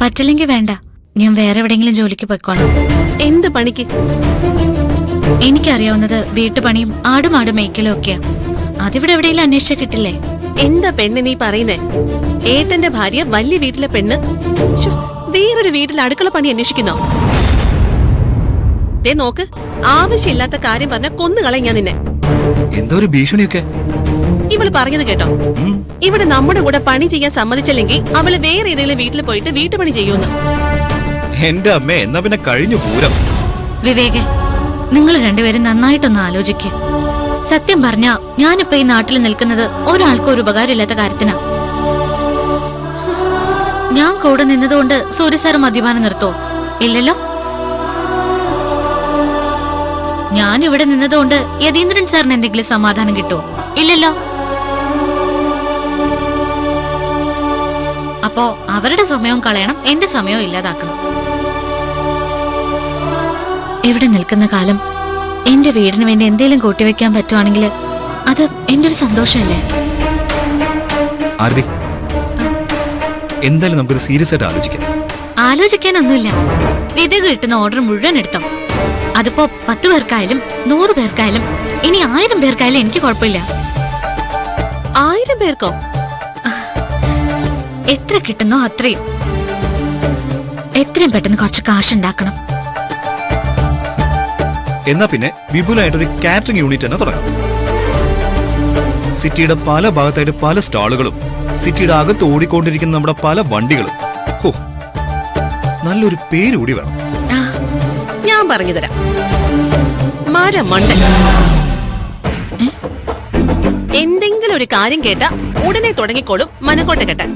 പറ്റില്ലെങ്കിൽ വേണ്ട, ഞാൻ വേറെ എവിടെയെങ്കിലും ജോലിക്ക് പോയിക്കോളാം. എന്ത് പണിക്ക്? എനിക്കറിയാവുന്നത് വീട്ടുപണിയും ആടുമാട് മേയ്ക്കലും ഒക്കെയാ. അതിവിടെ എവിടെയെങ്കിലും അന്വേഷിച്ച കിട്ടില്ലേ? എന്താ പെണ്ണ് നീ പറയുന്നേ? ഏട്ടന്റെ ഭാര്യ വലിയ വീട്ടിലെ പെണ്ണ് വേറൊരു വീട്ടിൽ അടുക്കള പണി അന്വേഷിക്കുന്നോ? ദേ നോക്ക്, ആവശ്യമില്ലാത്ത കാര്യം പറഞ്ഞ കൊന്നുകളയും ഞാൻ നിന്നെ. എന്തോ ഒരു ഭീഷണിയൊക്കെ ഇവള് പറഞ്ഞത് കേട്ടോ? ഇവിടെ നമ്മുടെ കൂടെ പണി ചെയ്യാൻ സമ്മതിച്ചില്ലെങ്കിൽ അവള് വേറെ ഏതെങ്കിലും വീട്ടിൽ പോയിട്ട് വീട്ടുപണി ചെയ്യുമെന്ന്. എന്റെ അമ്മ, എന്നാ പിന്നെ കഴിഞ്ഞു പൂരം. വിവേകെ, നിങ്ങൾ രണ്ടുപേരും നന്നായിട്ടൊന്ന് ആലോചിക്കുക. സത്യം പറഞ്ഞാ ഞാനിപ്പോ ഈ നാട്ടിൽ നിൽക്കുന്നത് ഒരാൾക്കും ഒരു ഉപകാരമില്ലാത്ത കാര്യത്തിനാ. ഞാൻ കൂടെ നിന്നതുകൊണ്ട് സൂര്യ സാർ മദ്യപാനം നിർത്തോ? ഇല്ലല്ലോ. ഞാൻ ഇവിടെ നിന്നതുകൊണ്ട് യതീന്ദ്രൻ സാറിന് എന്തെങ്കിലും സമാധാനം കിട്ടുമോ? ഇല്ലല്ലോ. അപ്പോ അവരുടെ സമയവും കളയണം, എന്റെ സമയവും ഇല്ലാതാക്കണം. ഇവിടെ നിൽക്കുന്ന കാലം എന്റെ വീടിന് വേണ്ടി എന്തെങ്കിലും കൂട്ടിവെക്കാൻ പറ്റുവാണെങ്കിൽ അത് എന്റെ ഒരു സന്തോഷമല്ലേ? ആരതി, എന്തായാലും നമുക്കൊരു സീരിയസ് ആയിട്ട് ആലോചിക്കാം. ആലോചിക്കാനൊന്നുമില്ല. വിവേക് കിട്ടുന്ന ഓർഡർ മുഴുവൻ എടുത്തോ. അതിപ്പോ 10 പേർക്കായാലും 100 പേർക്കായാലും ഇനി 1000 പേർക്കായാലും എനിക്ക് കുഴപ്പമില്ല. 1000 പേർക്കോ? എത്ര കിട്ടുന്നോ അത്രയും. എത്രയും പെട്ടെന്ന് കുറച്ച് കാശുണ്ടാക്കണം. എന്നാ പിന്നെ വിപുലമായിട്ടൊരു കാറ്ററിംഗ് യൂണിറ്റ് തന്നെ തുടങ്ങാം. സിറ്റിയുടെ പല ഭാഗത്തായിട്ട് പല സ്റ്റാളുകളും, സിറ്റിയുടെ അകത്ത് ഓടിക്കൊണ്ടിരിക്കുന്ന നമ്മുടെ പല വണ്ടികളും. ഹോ, നല്ലൊരു പേര് കൂടി വേണം. ഞാൻ പറഞ്ഞു തരാം. മരമണ്ടൻ. എന്തെങ്കിലും ഒരു കാര്യം കേട്ടാ ഉടനെ തുടങ്ങിക്കോളും മനക്കോട്ട കെട്ടാൻ.